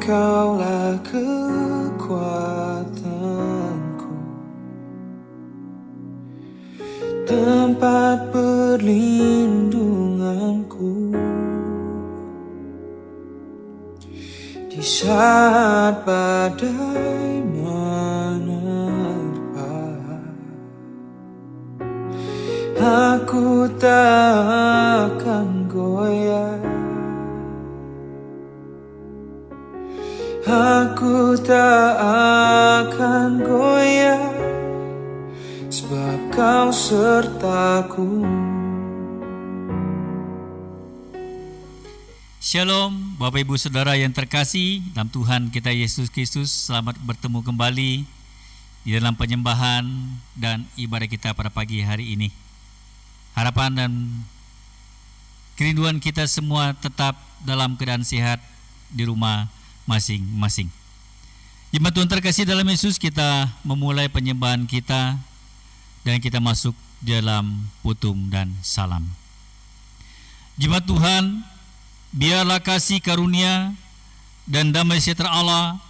Engkaulah kekuatanku, tempat perlindunganku di saat badai menerpa. Aku tak akan goyah, aku tak akan goyah, sebab Kau sertaku. Shalom Bapak Ibu Saudara yang terkasih dalam Tuhan kita Yesus Kristus. Selamat bertemu kembali di dalam penyembahan dan ibadah kita pada pagi hari ini. Harapan dan kerinduan kita semua tetap dalam keadaan sehat di rumah masing-masing. Jemaat Tuhan terkasih dalam Yesus, kita memulai penyembahan kita dan kita masuk dalam putum dan salam. Jemaat Tuhan, biarlah kasih karunia dan damai sejahtera Allah,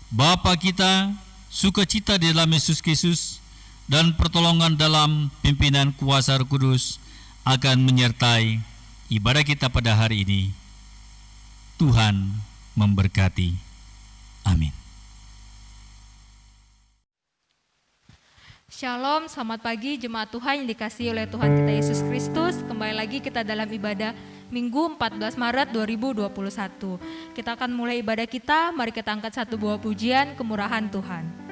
Bapa kita, sukacita di dalam Yesus Kristus, dan pertolongan dalam pimpinan kuasa Roh Kudus akan menyertai ibadah kita pada hari ini. Tuhan memberkati. Amin. Shalom, selamat pagi jemaat Tuhan yang dikasihi oleh Tuhan kita Yesus Kristus. Kembali lagi kita dalam ibadah Minggu 14 Maret 2021. Kita akan mulai ibadah kita, mari kita angkat satu buah pujian kemurahan Tuhan.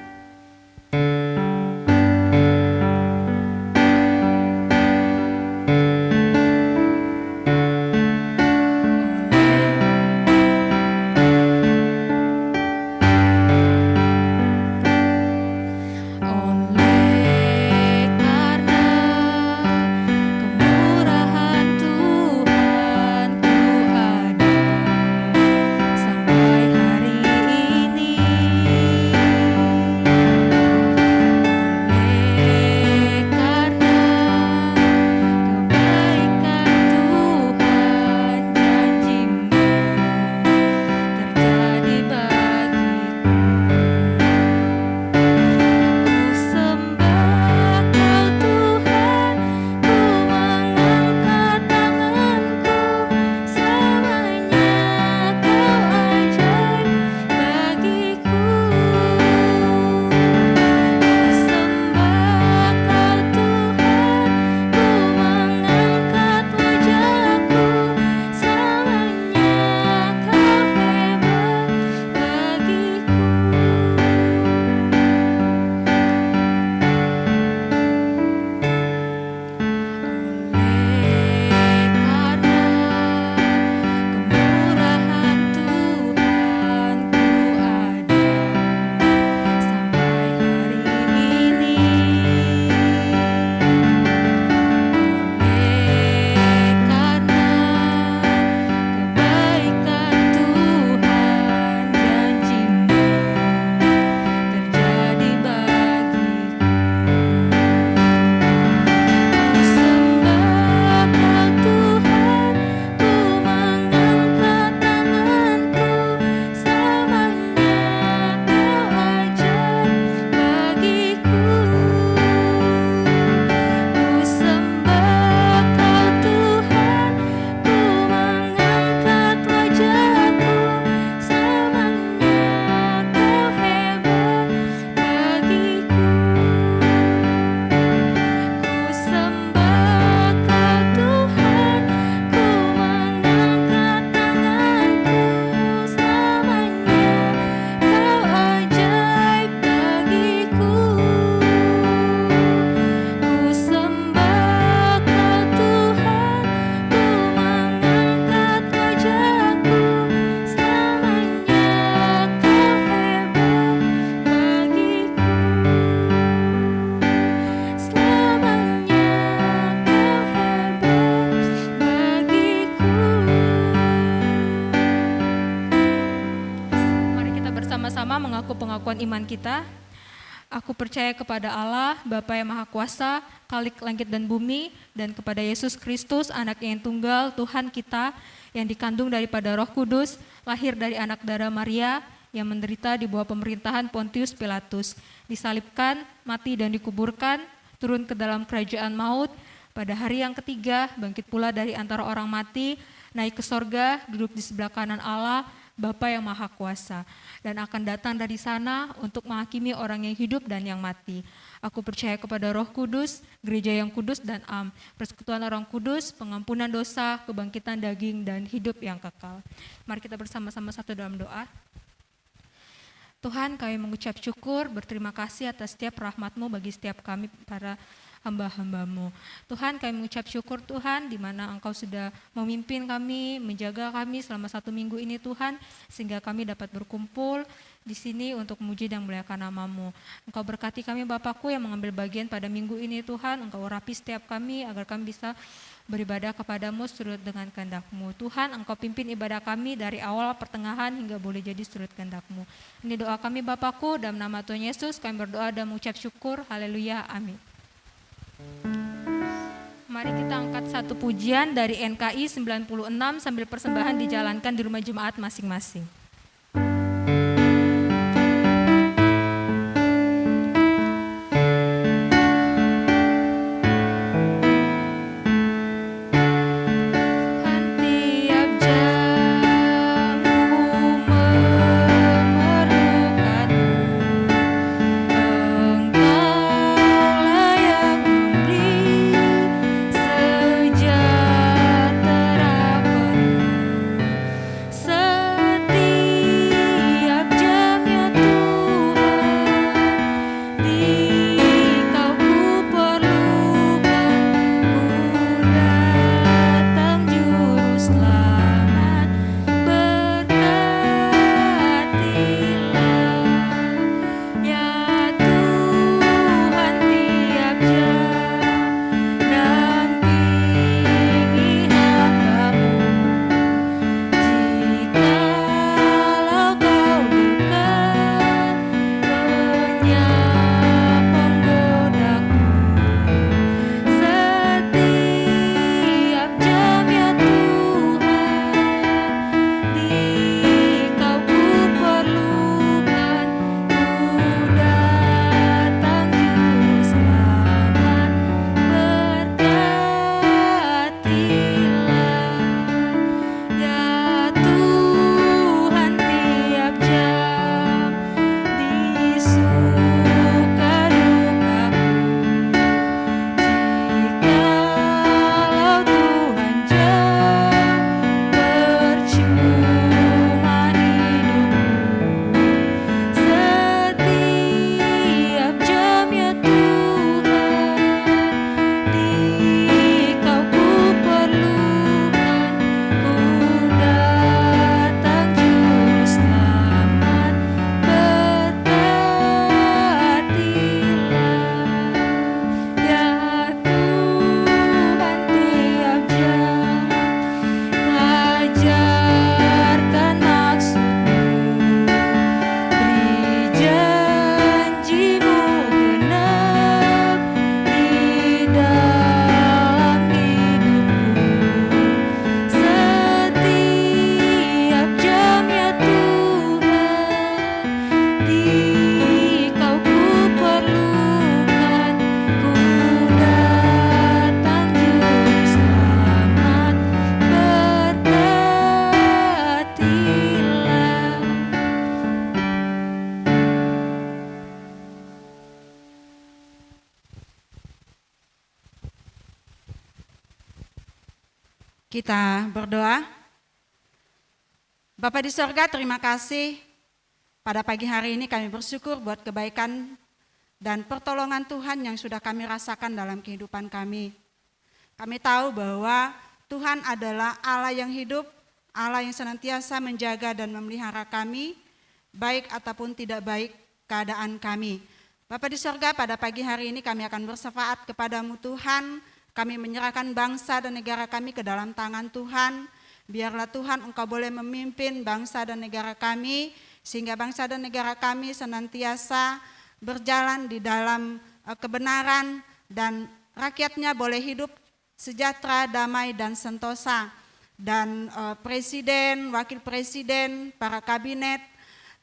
Pengakuan iman kita. Aku percaya kepada Allah, Bapa yang Maha Kuasa, Khalik langit dan bumi, dan kepada Yesus Kristus, Anak yang tunggal, Tuhan kita, yang dikandung daripada Roh Kudus, lahir dari anak darah Maria, yang menderita di bawah pemerintahan Pontius Pilatus, disalibkan, mati dan dikuburkan, turun ke dalam kerajaan maut, pada hari yang ketiga bangkit pula dari antara orang mati, naik ke sorga, duduk di sebelah kanan Allah, Bapa yang Maha Kuasa, dan akan datang dari sana untuk menghakimi orang yang hidup dan yang mati. Aku percaya kepada Roh Kudus, gereja yang kudus dan am, persekutuan orang kudus, pengampunan dosa, kebangkitan daging, dan hidup yang kekal. Mari kita bersama-sama satu dalam doa. Tuhan, kami mengucap syukur, berterima kasih atas setiap rahmat-Mu bagi setiap kami para hamba-hamba-Mu. Tuhan, kami mengucap syukur Tuhan, di mana Engkau sudah memimpin kami, menjaga kami selama 1 minggu ini Tuhan, sehingga kami dapat berkumpul di sini untuk memuji dan memuliakan nama-Mu. Engkau berkati kami Bapakku yang mengambil bagian pada minggu ini Tuhan, Engkau urapi setiap kami agar kami bisa beribadah kepadamu seturut dengan kehendak-Mu. Tuhan, Engkau pimpin ibadah kami dari awal, pertengahan, hingga boleh jadi seturut kehendak-Mu. Ini doa kami Bapakku, dalam nama Tuhan Yesus kami berdoa dan mengucap syukur. Haleluya, amin. Mari kita angkat satu pujian dari NKI 96 sambil persembahan dijalankan di rumah jemaat masing-masing. Kita berdoa. Bapa di sorga, terima kasih pada pagi hari ini kami bersyukur buat kebaikan dan pertolongan Tuhan yang sudah kami rasakan dalam kehidupan kami. Kami tahu bahwa Tuhan adalah Allah yang hidup, Allah yang senantiasa menjaga dan memelihara kami, baik ataupun tidak baik keadaan kami. Bapa di sorga, pada pagi hari ini kami akan bersyafaat kepadamu Tuhan. Kami menyerahkan bangsa dan negara kami ke dalam tangan Tuhan. Biarlah Tuhan Engkau boleh memimpin bangsa dan negara kami, sehingga bangsa dan negara kami senantiasa berjalan di dalam kebenaran dan rakyatnya boleh hidup sejahtera, damai dan sentosa. dan presiden, wakil presiden, para kabinet.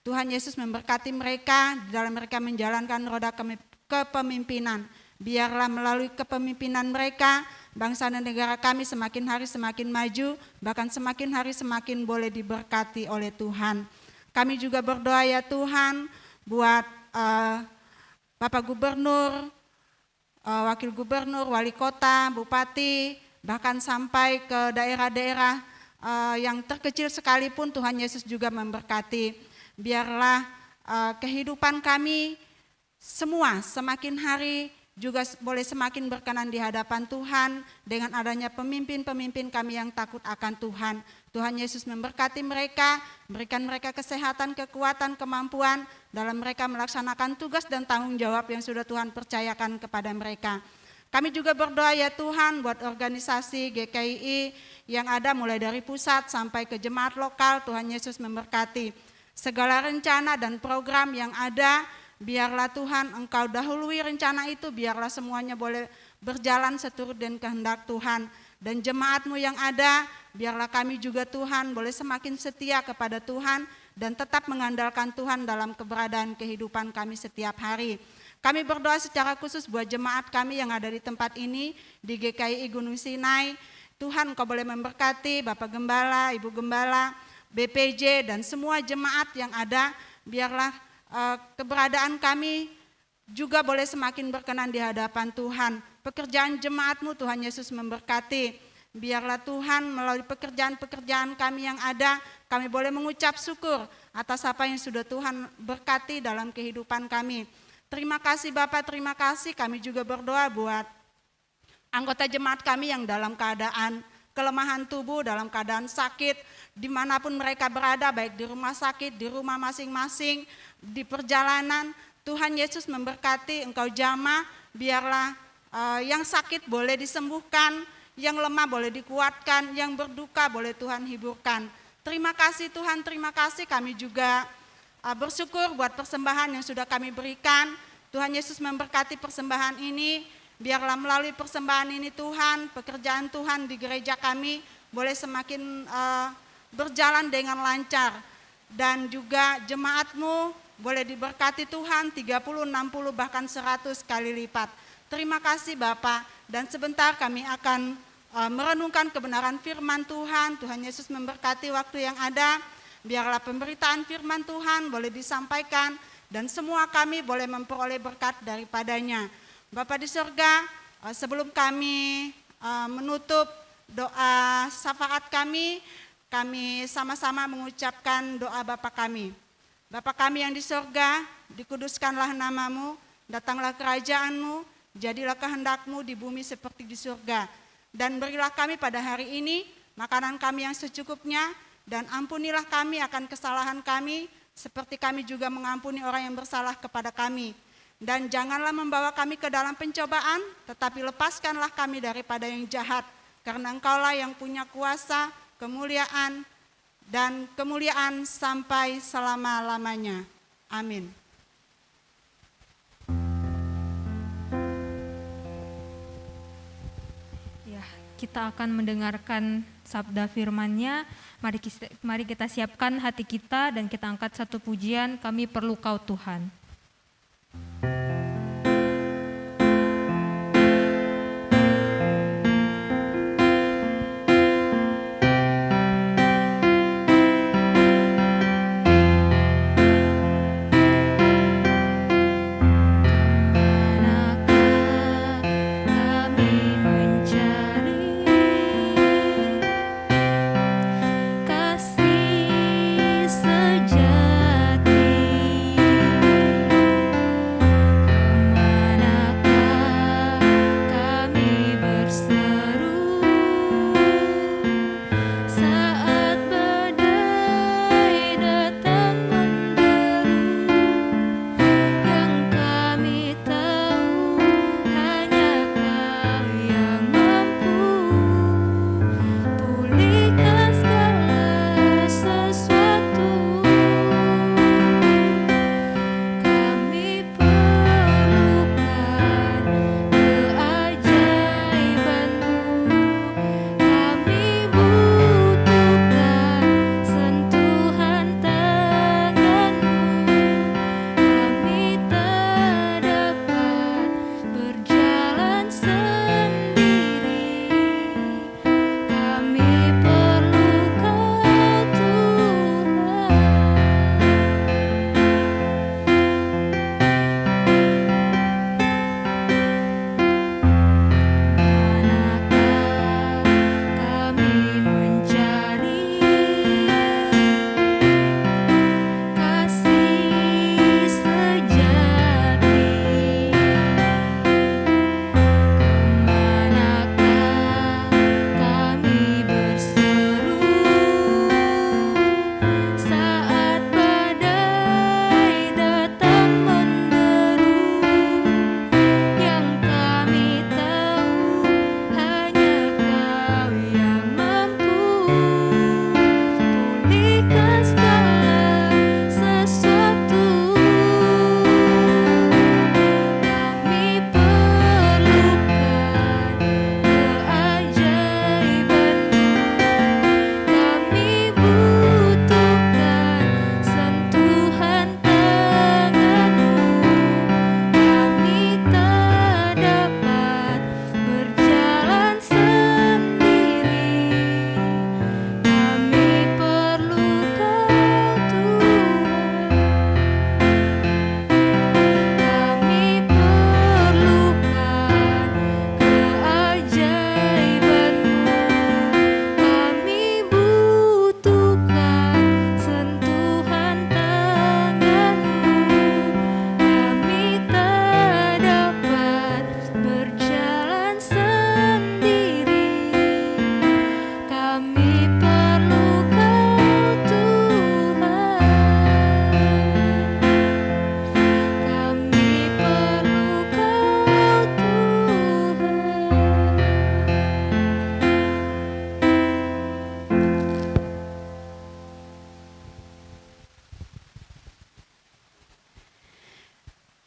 Tuhan Yesus memberkati mereka di dalam mereka menjalankan roda kepemimpinan. Biarlah melalui kepemimpinan mereka, bangsa dan negara kami semakin hari semakin maju, bahkan semakin hari semakin boleh diberkati oleh Tuhan. Kami juga berdoa ya Tuhan buat Bapak Gubernur, Wakil Gubernur, Wali Kota, Bupati, bahkan sampai ke daerah-daerah yang terkecil sekalipun Tuhan Yesus juga memberkati. Biarlah kehidupan kami semua semakin hari juga boleh semakin berkenan di hadapan Tuhan dengan adanya pemimpin-pemimpin kami yang takut akan Tuhan. Tuhan Yesus memberkati mereka, berikan mereka kesehatan, kekuatan, kemampuan dalam mereka melaksanakan tugas dan tanggung jawab yang sudah Tuhan percayakan kepada mereka. Kami juga berdoa ya Tuhan buat organisasi GKII yang ada mulai dari pusat sampai ke jemaat lokal. Tuhan Yesus memberkati segala rencana dan program yang ada. Biarlah Tuhan Engkau dahului rencana itu, biarlah semuanya boleh berjalan seturut dan kehendak Tuhan. Dan jemaat-Mu yang ada, biarlah kami juga Tuhan boleh semakin setia kepada Tuhan dan tetap mengandalkan Tuhan dalam keberadaan kehidupan kami setiap hari. Kami berdoa secara khusus buat jemaat kami yang ada di tempat ini, di GKII Gunung Sinai. Tuhan Engkau boleh memberkati Bapak Gembala, Ibu Gembala, BPJ dan semua jemaat yang ada, biarlah keberadaan kami juga boleh semakin berkenan di hadapan Tuhan. Pekerjaan jemaat-Mu Tuhan Yesus memberkati. Biarlah Tuhan melalui pekerjaan-pekerjaan kami yang ada, kami boleh mengucap syukur atas apa yang sudah Tuhan berkati dalam kehidupan kami. Terima kasih Bapak, terima kasih. Kami juga berdoa buat anggota jemaat kami yang dalam keadaan kelemahan tubuh, dalam keadaan sakit, dimanapun mereka berada, baik di rumah sakit, di rumah masing-masing, di perjalanan. Tuhan Yesus memberkati, Engkau jamah, biarlah yang sakit boleh disembuhkan, yang lemah boleh dikuatkan, yang berduka boleh Tuhan hiburkan. Terima kasih Tuhan, terima kasih. Kami juga bersyukur buat persembahan yang sudah kami berikan. Tuhan Yesus memberkati persembahan ini. Biarlah melalui persembahan ini Tuhan, pekerjaan Tuhan di gereja kami boleh semakin berjalan dengan lancar. Dan juga jemaat-Mu boleh diberkati Tuhan 30, 60 bahkan 100 kali lipat. Terima kasih Bapak, dan sebentar kami akan merenungkan kebenaran firman Tuhan. Tuhan Yesus memberkati waktu yang ada. Biarlah pemberitaan firman Tuhan boleh disampaikan dan semua kami boleh memperoleh berkat daripadanya. Bapa di surga, sebelum kami menutup doa syafaat kami sama-sama mengucapkan doa Bapa kami. Bapa kami yang di surga, dikuduskanlah nama-Mu, datanglah kerajaan-Mu, jadilah kehendak-Mu di bumi seperti di surga. Dan berilah kami pada hari ini makanan kami yang secukupnya, dan ampunilah kami akan kesalahan kami, seperti kami juga mengampuni orang yang bersalah kepada kami. Dan janganlah membawa kami ke dalam pencobaan, tetapi lepaskanlah kami daripada yang jahat. Karena Engkaulah yang punya kuasa, kemuliaan, dan kemuliaan sampai selama-lamanya. Amin. Ya, kita akan mendengarkan sabda firman-Nya. Mari kita siapkan hati kita dan kita angkat satu pujian, Kami Perlu Kau Tuhan. Kasih sejati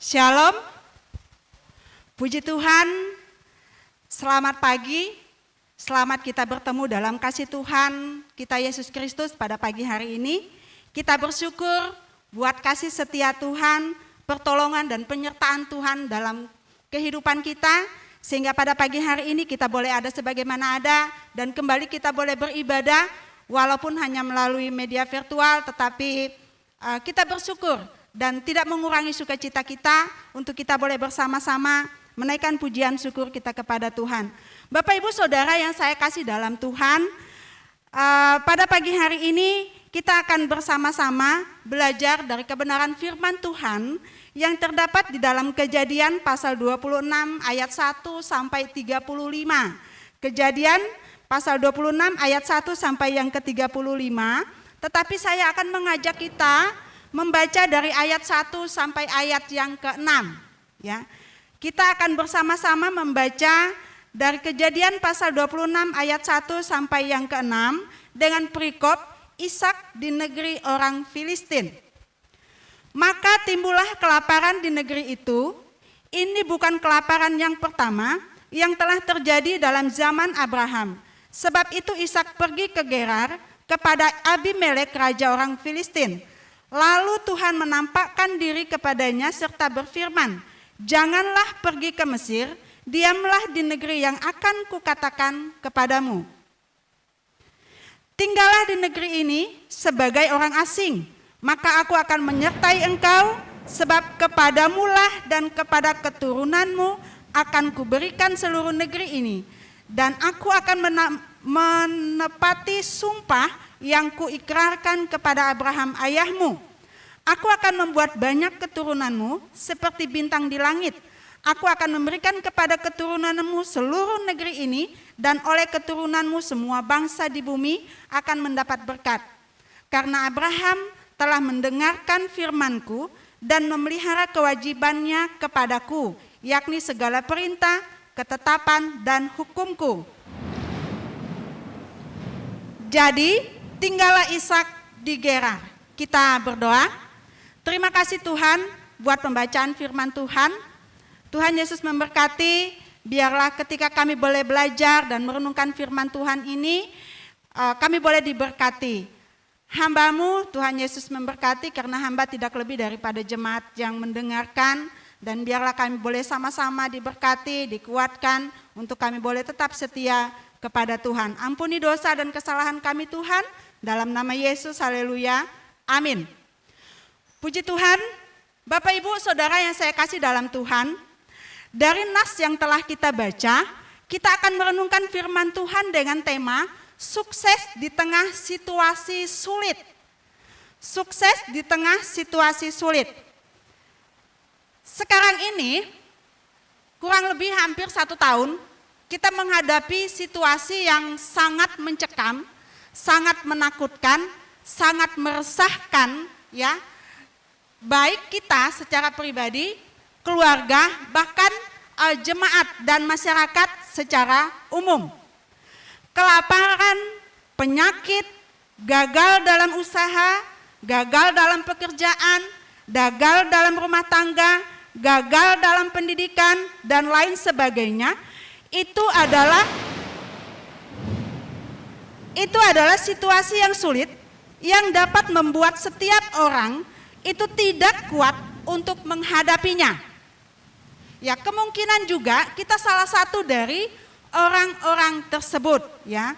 Shalom. Puji Tuhan. Selamat pagi. Selamat kita bertemu dalam kasih Tuhan kita Yesus Kristus pada pagi hari ini. Kita bersyukur buat kasih setia Tuhan, pertolongan dan penyertaan Tuhan dalam kehidupan kita. Sehingga pada pagi hari ini kita boleh ada sebagaimana ada dan kembali kita boleh beribadah walaupun hanya melalui media virtual, tetapi kita bersyukur dan tidak mengurangi sukacita kita untuk kita boleh bersama-sama menaikkan pujian syukur kita kepada Tuhan. Bapak Ibu Saudara yang saya kasih dalam Tuhan, pada pagi hari ini kita akan bersama-sama belajar dari kebenaran firman Tuhan yang terdapat di dalam Kejadian pasal 26 ayat 1 sampai 35. Kejadian pasal 26 ayat 1 sampai yang ke-35, tetapi saya akan mengajak kita membaca dari ayat 1 sampai ayat yang ke-6. Ya. Kita akan bersama-sama membaca dari Kejadian pasal 26 ayat 1 sampai yang ke-6 dengan perikop Ishak di negeri orang Filistin. Maka timbullah kelaparan di negeri itu. Ini bukan kelaparan yang pertama yang telah terjadi dalam zaman Abraham. Sebab itu Ishak pergi ke Gerar kepada Abimelek raja orang Filistin. Lalu Tuhan menampakkan diri kepadanya serta berfirman, "Janganlah pergi ke Mesir, diamlah di negeri yang akan kukatakan kepadamu. Tinggallah di negeri ini sebagai orang asing, maka aku akan menyertai engkau, sebab kepadamulah dan kepada keturunanmu akan kuberikan seluruh negeri ini, dan aku akan menepati sumpah yang kuikrarkan kepada Abraham ayahmu. Aku akan membuat banyak keturunanmu seperti bintang di langit. Aku akan memberikan kepada keturunanmu seluruh negeri ini, dan oleh keturunanmu semua bangsa di bumi akan mendapat berkat. Karena Abraham telah mendengarkan firmanku dan memelihara kewajibannya kepadaku, yakni segala perintah, ketetapan, dan hukumku. Jadi tinggallah Ishak di Gerar." Kita berdoa. Terima kasih Tuhan buat pembacaan firman Tuhan. Tuhan Yesus memberkati, biarlah ketika kami boleh belajar dan merenungkan firman Tuhan ini, kami boleh diberkati. Hamba-Mu Tuhan Yesus memberkati, karena hamba tidak lebih daripada jemaat yang mendengarkan, dan biarlah kami boleh sama-sama diberkati, dikuatkan untuk kami boleh tetap setia kepada Tuhan. Ampuni dosa dan kesalahan kami Tuhan, dalam nama Yesus, haleluya, amin. Puji Tuhan, Bapak Ibu Saudara yang saya kasih dalam Tuhan, dari nas yang telah kita baca, kita akan merenungkan firman Tuhan dengan tema sukses di tengah situasi sulit. Sukses di tengah situasi sulit. Sekarang ini, kurang lebih hampir 1 tahun, kita menghadapi situasi yang sangat mencekam, sangat menakutkan, sangat meresahkan, ya. Baik kita secara pribadi, keluarga, bahkan jemaat dan masyarakat secara umum. Kelaparan, penyakit, gagal dalam usaha, gagal dalam pekerjaan, gagal dalam rumah tangga, gagal dalam pendidikan, dan lain sebagainya, itu adalah situasi yang sulit yang dapat membuat setiap orang itu tidak kuat untuk menghadapinya. Ya, kemungkinan juga kita salah satu dari orang-orang tersebut, ya.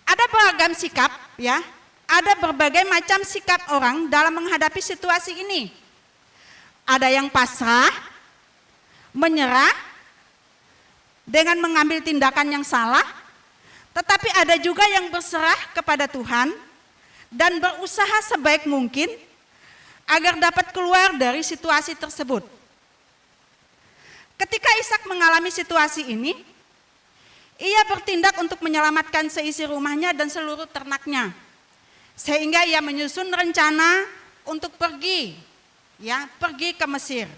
Ada beragam sikap, ya. Ada berbagai macam sikap orang dalam menghadapi situasi ini. Ada yang pasrah, menyerah dengan mengambil tindakan yang salah, tetapi ada juga yang berserah kepada Tuhan dan berusaha sebaik mungkin agar dapat keluar dari situasi tersebut. Ketika Ishak mengalami situasi ini, ia bertindak untuk menyelamatkan seisi rumahnya dan seluruh ternaknya. Sehingga ia menyusun rencana untuk pergi ke Mesir.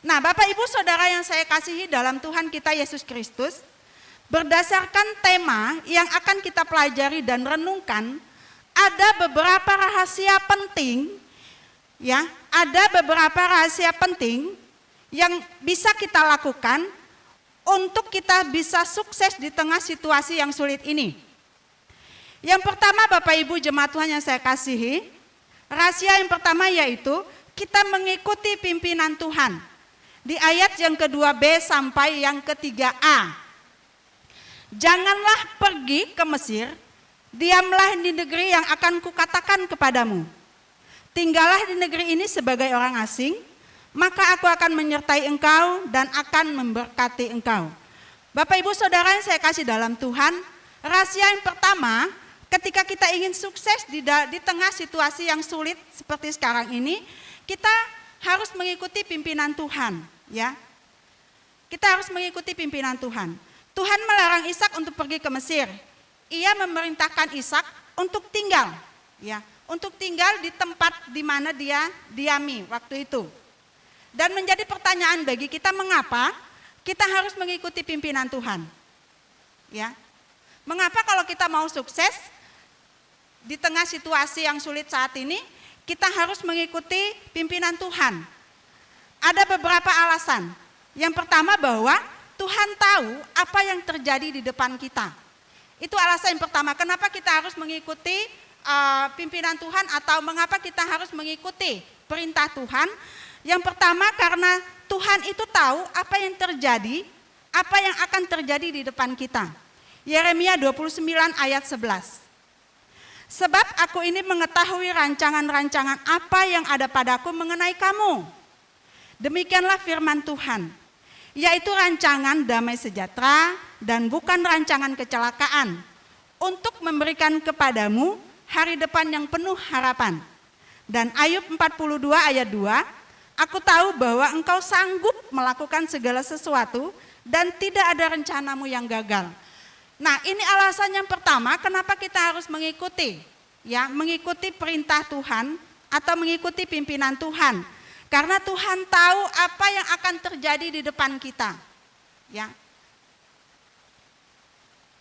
Nah, Bapak Ibu Saudara yang saya kasihi dalam Tuhan kita Yesus Kristus, berdasarkan tema yang akan kita pelajari dan renungkan, ada beberapa rahasia penting, ya, ada beberapa rahasia penting yang bisa kita lakukan untuk kita bisa sukses di tengah situasi yang sulit ini. Yang pertama, Bapak Ibu jemaat Tuhan yang saya kasihi, rahasia yang pertama yaitu kita mengikuti pimpinan Tuhan. Di ayat yang kedua B sampai yang ketiga A. Janganlah pergi ke Mesir, diamlah di negeri yang akan kukatakan kepadamu. Tinggallah di negeri ini sebagai orang asing, maka aku akan menyertai engkau dan akan memberkati engkau. Bapak Ibu Saudara yang saya kasih dalam Tuhan, rahasia yang pertama ketika kita ingin sukses di tengah situasi yang sulit seperti sekarang ini, kita harus mengikuti pimpinan Tuhan, ya. Kita harus mengikuti pimpinan Tuhan. Tuhan melarang Ishak untuk pergi ke Mesir. Ia memerintahkan Ishak untuk tinggal, ya, untuk tinggal di tempat di mana dia diami waktu itu. Dan menjadi pertanyaan bagi kita, mengapa kita harus mengikuti pimpinan Tuhan? Ya. Mengapa kalau kita mau sukses di tengah situasi yang sulit saat ini, kita harus mengikuti pimpinan Tuhan? Ada beberapa alasan. Yang pertama, bahwa Tuhan tahu apa yang terjadi di depan kita. Itu alasan yang pertama, kenapa kita harus mengikuti pimpinan Tuhan atau mengapa kita harus mengikuti perintah Tuhan. Yang pertama, karena Tuhan itu tahu apa yang terjadi, apa yang akan terjadi di depan kita. Yeremia 29 ayat 11. Sebab aku ini mengetahui rancangan-rancangan apa yang ada padaku mengenai kamu. Demikianlah firman Tuhan, yaitu rancangan damai sejahtera dan bukan rancangan kecelakaan, untuk memberikan kepadamu hari depan yang penuh harapan. Dan Ayub 42 ayat 2, aku tahu bahwa engkau sanggup melakukan segala sesuatu dan tidak ada rencanamu yang gagal. Nah, ini alasan yang pertama kenapa kita harus mengikuti, ya, mengikuti perintah Tuhan atau mengikuti pimpinan Tuhan. Karena Tuhan tahu apa yang akan terjadi di depan kita. Ya.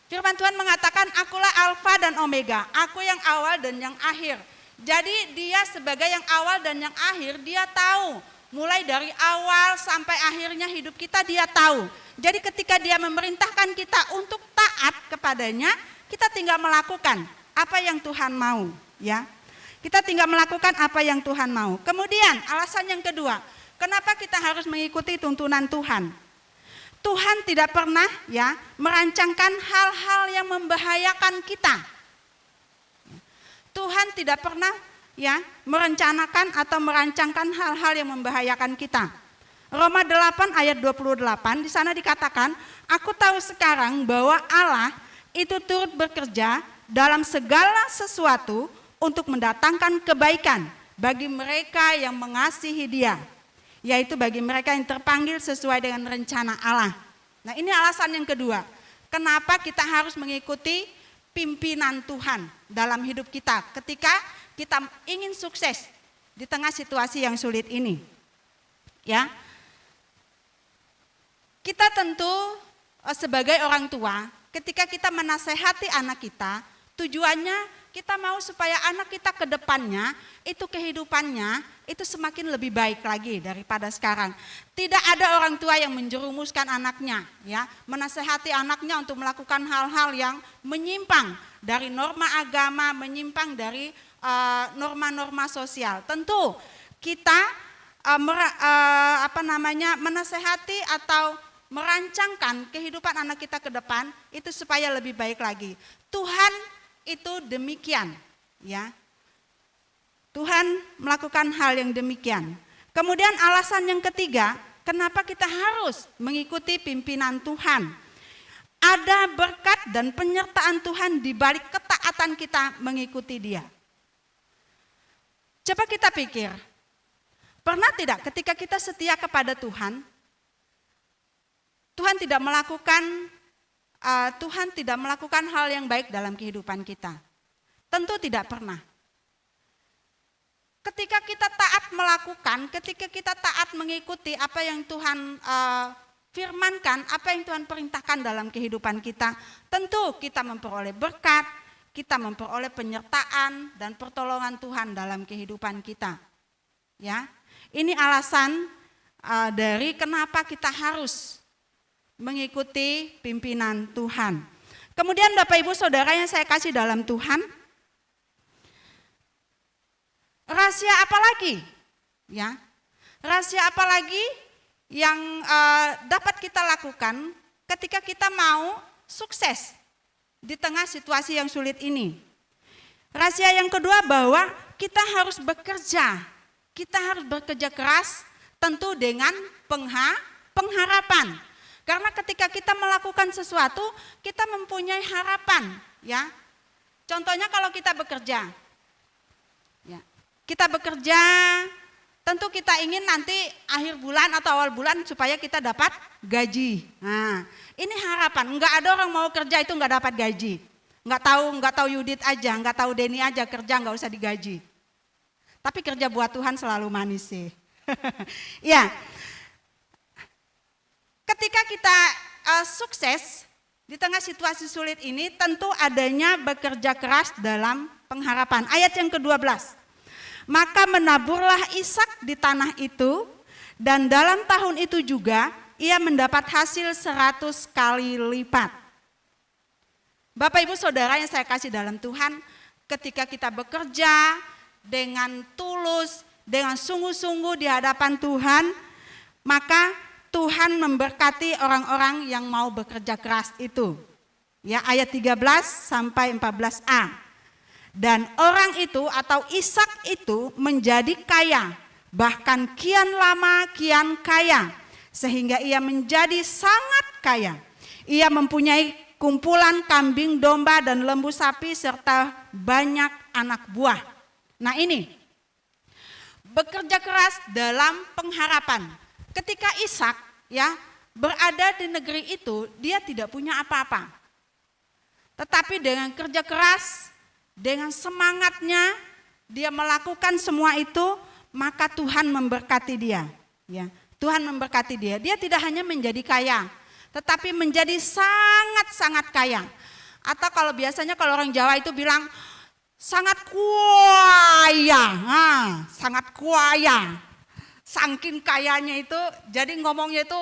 Firman Tuhan mengatakan, akulah Alfa dan Omega, aku yang awal dan yang akhir. Jadi dia sebagai yang awal dan yang akhir, dia tahu. Mulai dari awal sampai akhirnya hidup kita dia tahu. Jadi ketika dia memerintahkan kita untuk taat kepadanya, kita tinggal melakukan apa yang Tuhan mau. Ya, kita tinggal melakukan apa yang Tuhan mau. Kemudian alasan yang kedua, kenapa kita harus mengikuti tuntunan Tuhan? Tuhan tidak pernah, ya, merancangkan hal-hal yang membahayakan kita. Tuhan tidak pernah, ya, merencanakan atau merancangkan hal-hal yang membahayakan kita. Roma 8 ayat 28 di sana dikatakan, aku tahu sekarang bahwa Allah itu turut bekerja dalam segala sesuatu untuk mendatangkan kebaikan bagi mereka yang mengasihi Dia, yaitu bagi mereka yang terpanggil sesuai dengan rencana Allah. Nah, ini alasan yang kedua, kenapa kita harus mengikuti pimpinan Tuhan dalam hidup kita ketika kita ingin sukses di tengah situasi yang sulit ini. Ya. Kita tentu sebagai orang tua, ketika kita menasehati anak kita, tujuannya kita mau supaya anak kita ke depannya, itu kehidupannya, itu semakin lebih baik lagi daripada sekarang. Tidak ada orang tua yang menjerumuskan anaknya, ya, menasehati anaknya untuk melakukan hal-hal yang menyimpang dari norma agama, menyimpang dari norma-norma sosial. Tentu kita menasehati atau merancangkan kehidupan anak kita ke depan itu supaya lebih baik lagi. Tuhan itu demikian, ya. Tuhan melakukan hal yang demikian. Kemudian alasan yang ketiga, kenapa kita harus mengikuti pimpinan Tuhan? Ada berkat dan penyertaan Tuhan di balik ketaatan kita mengikuti Dia. Coba kita pikir, pernah tidak ketika kita setia kepada Tuhan, Tuhan tidak melakukan hal yang baik dalam kehidupan kita? Tentu tidak pernah. Ketika kita taat melakukan, ketika kita taat mengikuti apa yang Tuhan firmankan, apa yang Tuhan perintahkan dalam kehidupan kita, tentu kita memperoleh berkat, kita memperoleh penyertaan dan pertolongan Tuhan dalam kehidupan kita. Ya, ini alasan dari kenapa kita harus mengikuti pimpinan Tuhan. Kemudian Bapak Ibu Saudara yang saya kasih dalam Tuhan, rahasia apa lagi? Ya, rahasia apa lagi yang dapat kita lakukan ketika kita mau sukses di tengah situasi yang sulit ini? Rahasia yang kedua bahwa kita harus bekerja. Kita harus bekerja keras tentu dengan pengharapan. Karena ketika kita melakukan sesuatu, kita mempunyai harapan, ya. Contohnya kalau kita bekerja. Ya. Kita bekerja, tentu kita ingin nanti akhir bulan atau awal bulan supaya kita dapat gaji. Nah, ini harapan. Enggak ada orang mau kerja itu enggak dapat gaji. Enggak tahu Yudit aja, enggak tahu Denny aja kerja enggak usah digaji. Tapi kerja buat Tuhan selalu manis sih. Ya. Ketika kita sukses di tengah situasi sulit ini, tentu adanya bekerja keras dalam pengharapan. Ayat yang ke-12. Maka menaburlah Ishak di tanah itu, dan dalam tahun itu juga ia mendapat hasil 100 kali lipat. Bapak Ibu Saudara yang saya kasih dalam Tuhan, ketika kita bekerja dengan tulus, dengan sungguh-sungguh di hadapan Tuhan, maka Tuhan memberkati orang-orang yang mau bekerja keras itu. Ya, ayat 13 sampai 14a. Dan orang itu atau Ishak itu menjadi kaya, bahkan kian lama kian kaya, sehingga ia menjadi sangat kaya. Ia mempunyai kumpulan kambing domba dan lembu sapi serta banyak anak buah. Nah ini, bekerja keras dalam pengharapan. Ketika Ishak ya berada di negeri itu, dia tidak punya apa-apa. Tetapi dengan kerja keras, dengan semangatnya dia melakukan semua itu, maka Tuhan memberkati dia. Ya, Tuhan memberkati dia. Dia tidak hanya menjadi kaya, tetapi menjadi sangat-sangat kaya. Atau kalau biasanya kalau orang Jawa itu bilang sangat kuaya, sangat kuaya. Saking kayanya itu, jadi ngomongnya itu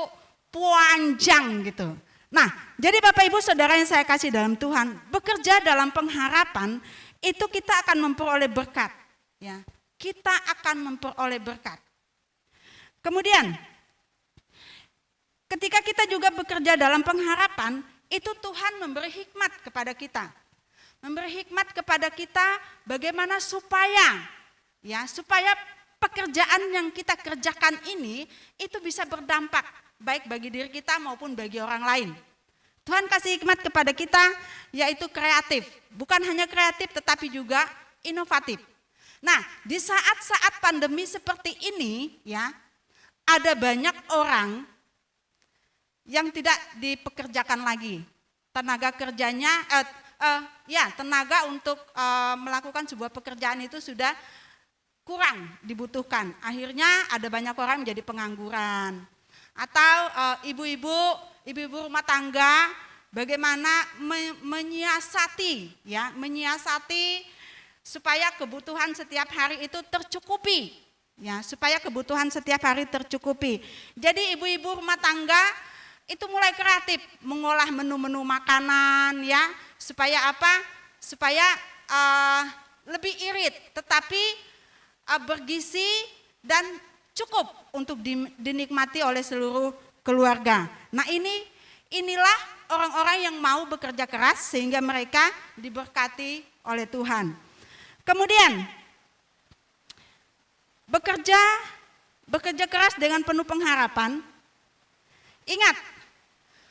panjang gitu. Nah, jadi Bapak Ibu Saudara yang saya kasih dalam Tuhan, bekerja dalam pengharapan itu kita akan memperoleh berkat. Ya, kita akan memperoleh berkat. Kemudian, ketika kita juga bekerja dalam pengharapan, itu Tuhan memberi hikmat kepada kita. Memberi hikmat kepada kita bagaimana supaya pekerjaan yang kita kerjakan ini itu bisa berdampak baik bagi diri kita maupun bagi orang lain. Tuhan kasih hikmat kepada kita yaitu kreatif. Bukan hanya kreatif tetapi juga inovatif. Nah, di saat-saat pandemi seperti ini ya, ada banyak orang yang tidak dipekerjakan lagi. Tenaga kerjanya tenaga untuk melakukan sebuah pekerjaan itu sudah kurang dibutuhkan. Akhirnya ada banyak orang menjadi pengangguran. Atau ibu-ibu rumah tangga bagaimana menyiasati supaya kebutuhan setiap hari itu tercukupi. Ya, supaya kebutuhan setiap hari tercukupi. Jadi ibu-ibu rumah tangga itu mulai kreatif mengolah menu-menu makanan ya, supaya apa? Supaya lebih irit tetapi bergizi dan cukup untuk dinikmati oleh seluruh keluarga. Nah inilah orang-orang yang mau bekerja keras sehingga mereka diberkati oleh Tuhan. Kemudian bekerja keras dengan penuh pengharapan. Ingat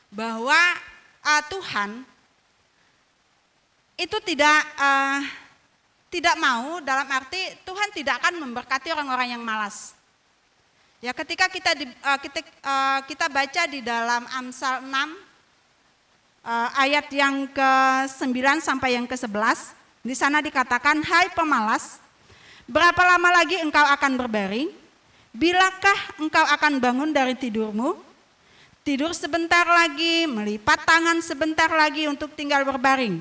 bahwa Tuhan itu tidak mau, dalam arti Tuhan tidak akan memberkati orang-orang yang malas. Ya, ketika kita baca di dalam Amsal 6 ayat yang ke-9 sampai yang ke-11, di sana dikatakan, "Hai pemalas, berapa lama lagi engkau akan berbaring? Bilakah engkau akan bangun dari tidurmu? Tidur sebentar lagi, melipat tangan sebentar lagi untuk tinggal berbaring.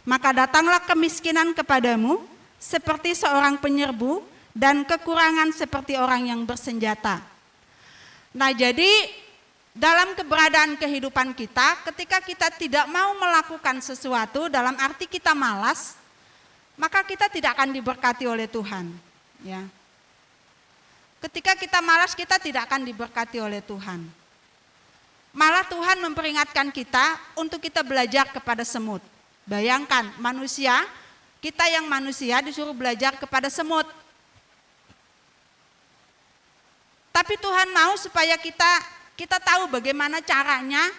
Maka datanglah kemiskinan kepadamu seperti seorang penyerbu dan kekurangan seperti orang yang bersenjata. Nah, jadi dalam keberadaan kehidupan kita, ketika kita tidak mau melakukan sesuatu, dalam arti kita malas, maka kita tidak akan diberkati oleh Tuhan. Ya. Ketika kita malas, kita tidak akan diberkati oleh Tuhan. Malah Tuhan memperingatkan kita untuk kita belajar kepada semut. Bayangkan manusia, kita yang manusia disuruh belajar kepada semut. Tapi Tuhan mau supaya kita tahu bagaimana caranya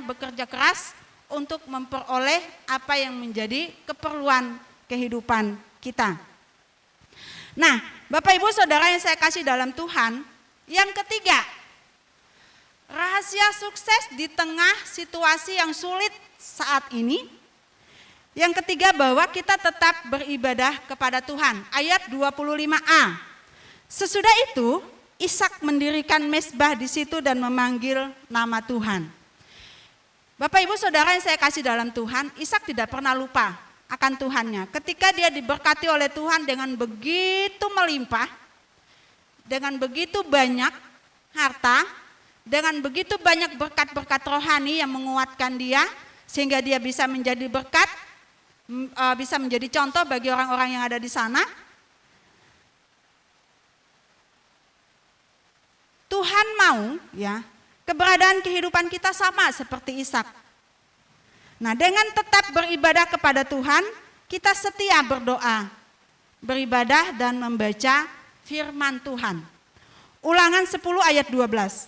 bekerja keras untuk memperoleh apa yang menjadi keperluan kehidupan kita. Nah, Bapak Ibu Saudara yang saya kasih dalam Tuhan, yang ketiga, rahasia sukses di tengah situasi yang sulit saat ini. Yang ketiga, bahwa kita tetap beribadah kepada Tuhan. Ayat 25a. Sesudah itu, Ishak mendirikan mezbah di situ dan memanggil nama Tuhan. Bapak Ibu Saudara yang saya kasih dalam Tuhan, Ishak tidak pernah lupa akan Tuhannya. Ketika dia diberkati oleh Tuhan dengan begitu melimpah, dengan begitu banyak harta, dengan begitu banyak berkat-berkat rohani yang menguatkan dia, sehingga dia bisa menjadi berkat, bisa menjadi contoh bagi orang-orang yang ada di sana. Tuhan mau ya keberadaan kehidupan kita sama seperti Ishak. Nah, dengan tetap beribadah kepada Tuhan, kita setia berdoa, beribadah dan membaca firman Tuhan. Ulangan 10 ayat 12.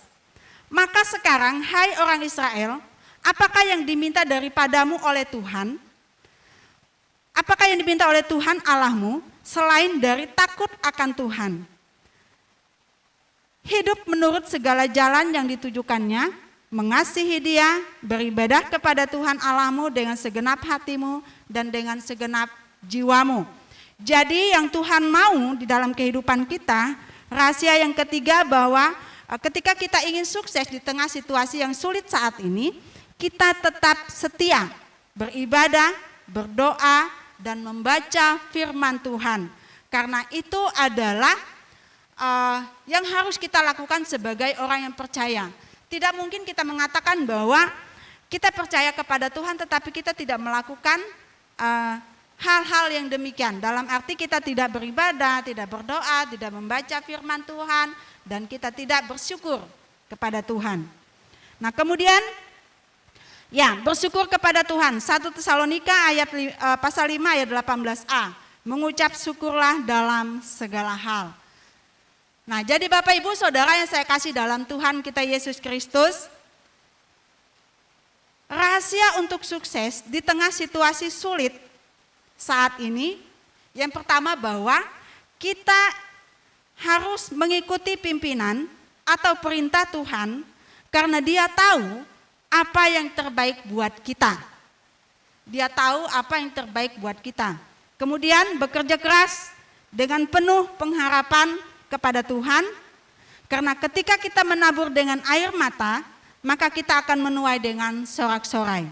Maka sekarang, hai orang Israel, apakah yang diminta daripadamu oleh Tuhan? Apakah yang diminta oleh Tuhan Allahmu selain dari takut akan Tuhan? Hidup menurut segala jalan yang ditujukannya, mengasihi Dia, beribadah kepada Tuhan Allahmu dengan segenap hatimu dan dengan segenap jiwamu. Jadi yang Tuhan mau di dalam kehidupan kita, rahasia yang ketiga bahwa ketika kita ingin sukses di tengah situasi yang sulit saat ini, kita tetap setia beribadah, berdoa, dan membaca firman Tuhan. Karena itu adalah yang harus kita lakukan sebagai orang yang percaya. Tidak mungkin kita mengatakan bahwa kita percaya kepada Tuhan tetapi kita tidak melakukan hal-hal yang demikian. Dalam arti kita tidak beribadah, tidak berdoa, tidak membaca firman Tuhan, dan kita tidak bersyukur kepada Tuhan. Nah, kemudian ya, bersyukur kepada Tuhan. 1 Tesalonika pasal 5 ayat 18a. Mengucap syukurlah dalam segala hal. Nah, jadi Bapak Ibu Saudara yang saya kasih dalam Tuhan kita Yesus Kristus, rahasia untuk sukses di tengah situasi sulit saat ini, yang pertama bahwa kita harus mengikuti pimpinan atau perintah Tuhan karena Dia tahu apa yang terbaik buat kita. Dia tahu apa yang terbaik buat kita. Kemudian bekerja keras dengan penuh pengharapan kepada Tuhan, karena ketika kita menabur dengan air mata, maka kita akan menuai dengan sorak-sorai.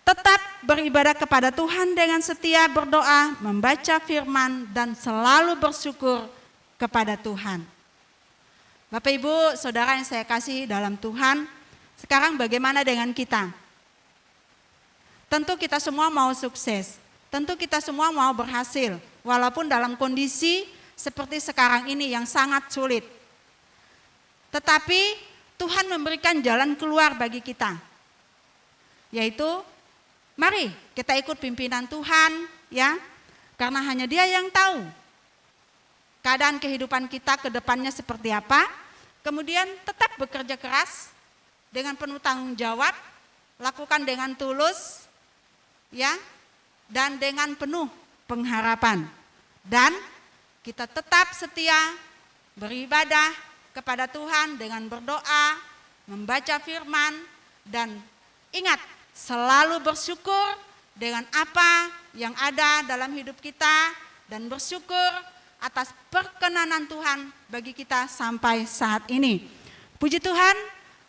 Tetap beribadah kepada Tuhan dengan setia berdoa, membaca firman, dan selalu bersyukur kepada Tuhan. Bapak Ibu Saudara yang saya kasih dalam Tuhan, sekarang bagaimana dengan kita? Tentu kita semua mau sukses, tentu kita semua mau berhasil, walaupun dalam kondisi seperti sekarang ini yang sangat sulit. Tetapi Tuhan memberikan jalan keluar bagi kita. Yaitu mari kita ikut pimpinan Tuhan ya. Karena hanya Dia yang tahu keadaan kehidupan kita ke depannya seperti apa. Kemudian tetap bekerja keras dengan penuh tanggung jawab, lakukan dengan tulus ya, dan dengan penuh pengharapan. Dan kita tetap setia beribadah kepada Tuhan dengan berdoa, membaca firman, dan ingat selalu bersyukur dengan apa yang ada dalam hidup kita dan bersyukur atas perkenanan Tuhan bagi kita sampai saat ini. Puji Tuhan,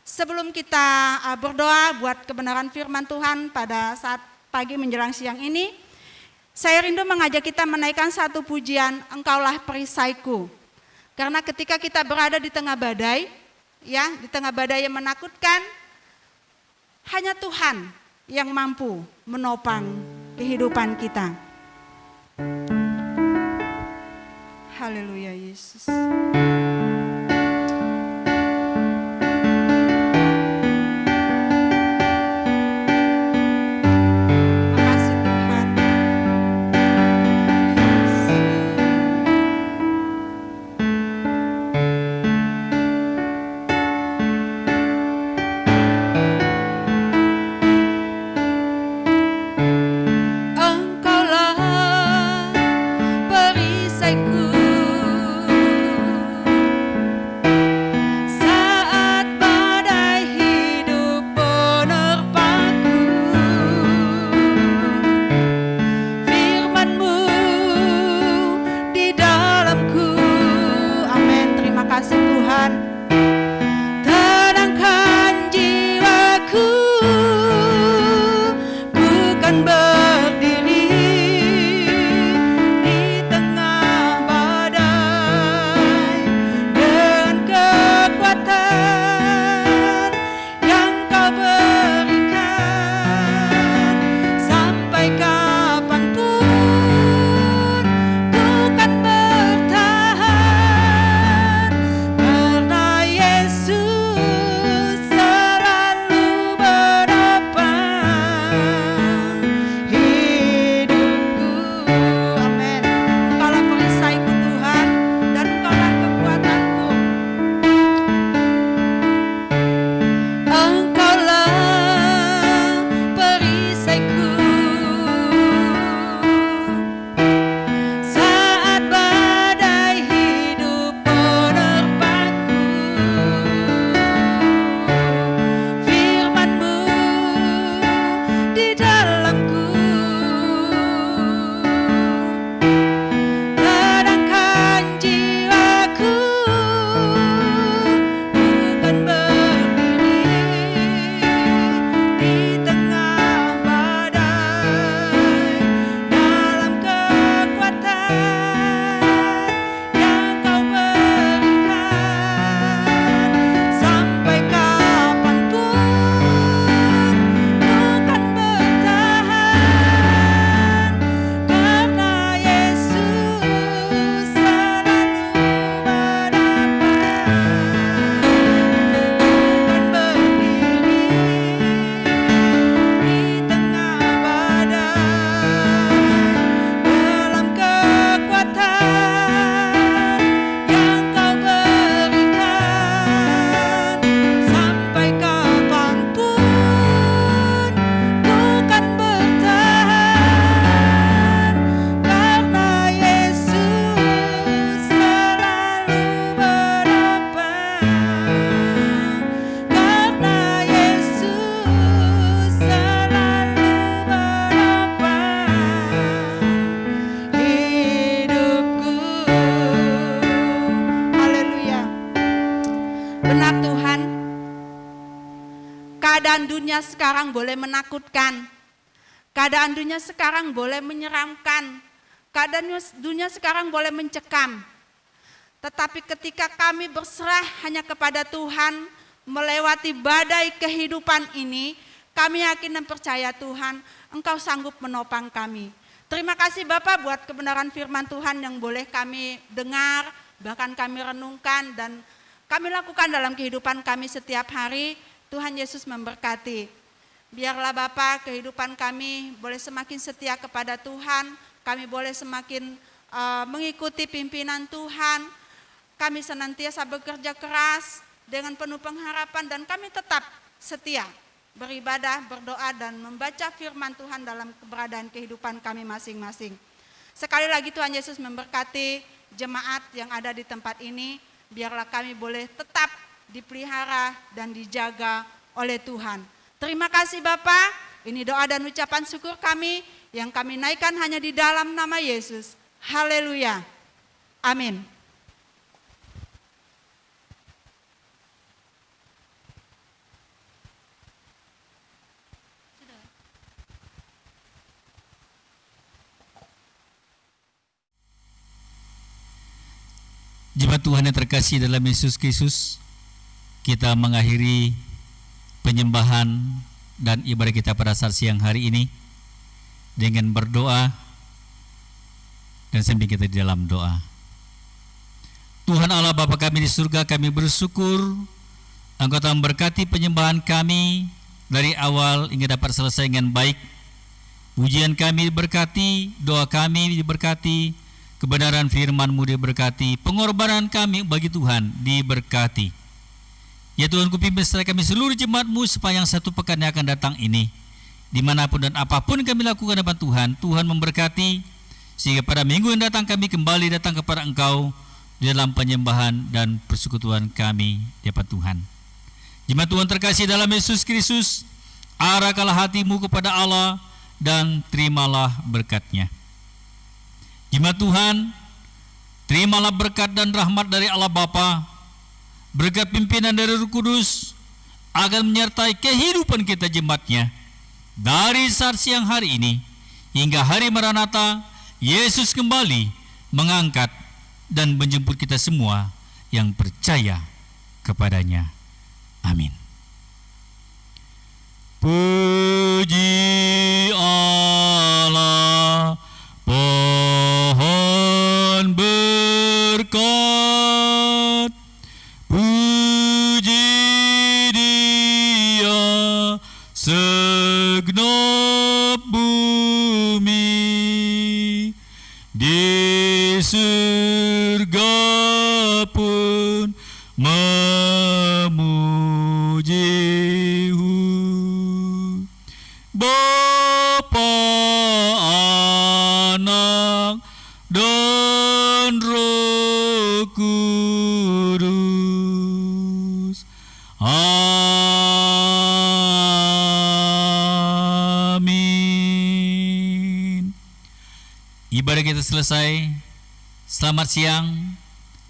sebelum kita berdoa buat kebenaran firman Tuhan pada saat pagi menjelang siang ini, Saya rindu mengajak kita menaikkan satu pujian, Engkaulah perisaiku. Karena ketika kita berada di tengah badai, ya, di tengah badai yang menakutkan, hanya Tuhan yang mampu menopang kehidupan kita. Haleluya Yesus. Keadaan dunia sekarang boleh menakutkan. Keadaan dunia sekarang boleh menyeramkan. Keadaan dunia sekarang boleh mencekam. Tetapi ketika kami berserah hanya kepada Tuhan, melewati badai kehidupan ini, kami yakin dan percaya Tuhan, Engkau sanggup menopang kami. Terima kasih Bapak buat kebenaran firman Tuhan yang boleh kami dengar, bahkan kami renungkan dan kami lakukan dalam kehidupan kami setiap hari. Tuhan Yesus memberkati. Biarlah Bapak kehidupan kami boleh semakin setia kepada Tuhan, kami boleh semakin mengikuti pimpinan Tuhan, kami senantiasa bekerja keras dengan penuh pengharapan dan kami tetap setia beribadah, berdoa dan membaca firman Tuhan dalam keberadaan kehidupan kami masing-masing. Sekali lagi Tuhan Yesus memberkati jemaat yang ada di tempat ini, biarlah kami boleh tetap dipelihara dan dijaga oleh Tuhan. Terima kasih Bapak, ini doa dan ucapan syukur kami yang kami naikkan hanya di dalam nama Yesus. Haleluya. Amin. Jemaat Tuhan yang terkasih dalam Yesus Kristus, kita mengakhiri penyembahan dan ibadah kita pada saat siang hari ini dengan berdoa dan sambil kita di dalam doa. Tuhan Allah Bapa kami di surga, kami bersyukur Engkau telah memberkati penyembahan kami dari awal hingga dapat selesai dengan baik. Pujian kami diberkati, doa kami diberkati, kebenaran firman-Mu diberkati, pengorbanan kami bagi Tuhan diberkati. Ya Tuhan, kupimpin serta kami seluruh jemaat-Mu sepanjang satu pekan yang akan datang ini. Dimanapun dan apapun kami lakukan depan Tuhan, Tuhan memberkati, sehingga pada minggu yang datang kami kembali datang kepada Engkau di dalam penyembahan dan persekutuan kami di hadapan Tuhan. Jemaat Tuhan terkasih dalam Yesus Kristus, arahkanlah hatimu kepada Allah dan terimalah berkat-Nya. Jemaat Tuhan, terimalah berkat dan rahmat dari Allah Bapa, berkat pimpinan dari Roh Kudus akan menyertai kehidupan kita jemaat-Nya dari saat siang hari ini hingga hari Maranatha. Yesus kembali mengangkat dan menjemput kita semua yang percaya kepadanya. Amin. Puji Allah, pohon berkat. Puji Dia, segenap bumi. Di surga pun memuji Bapa, Anak, dan Roh Kudus. Amin. Ibadah kita selesai. Selamat siang,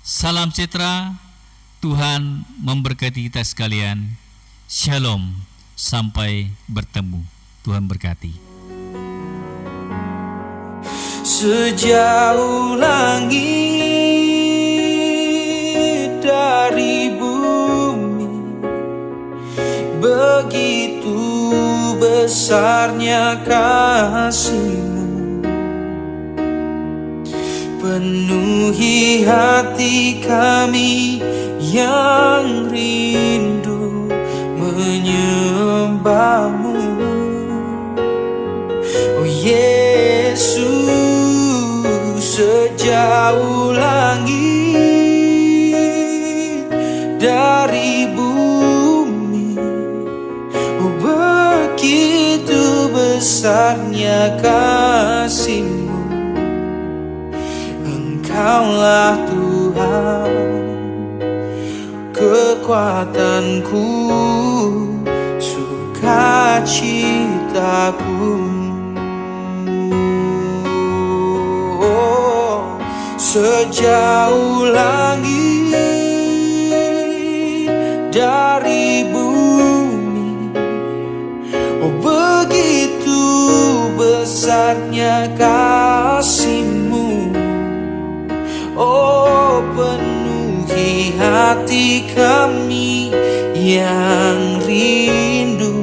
salam sejahtera. Tuhan memberkati kita sekalian. Shalom, sampai bertemu. Tuhan berkati. Sejauh langit dari bumi, begitu besarnya kasih-Mu. Penuhi hati kami yang rindu menyembah-Mu. Oh Yesus, sejauh langit dari bumi, oh begitu besarnya kasih-Mu. Engkaulah Tuhan, kekuatanku, sukacitaku. Oh, sejauh langit dari bumi, oh begitu besarnya kasih-Mu. Oh, penuhi hati kami yang rindu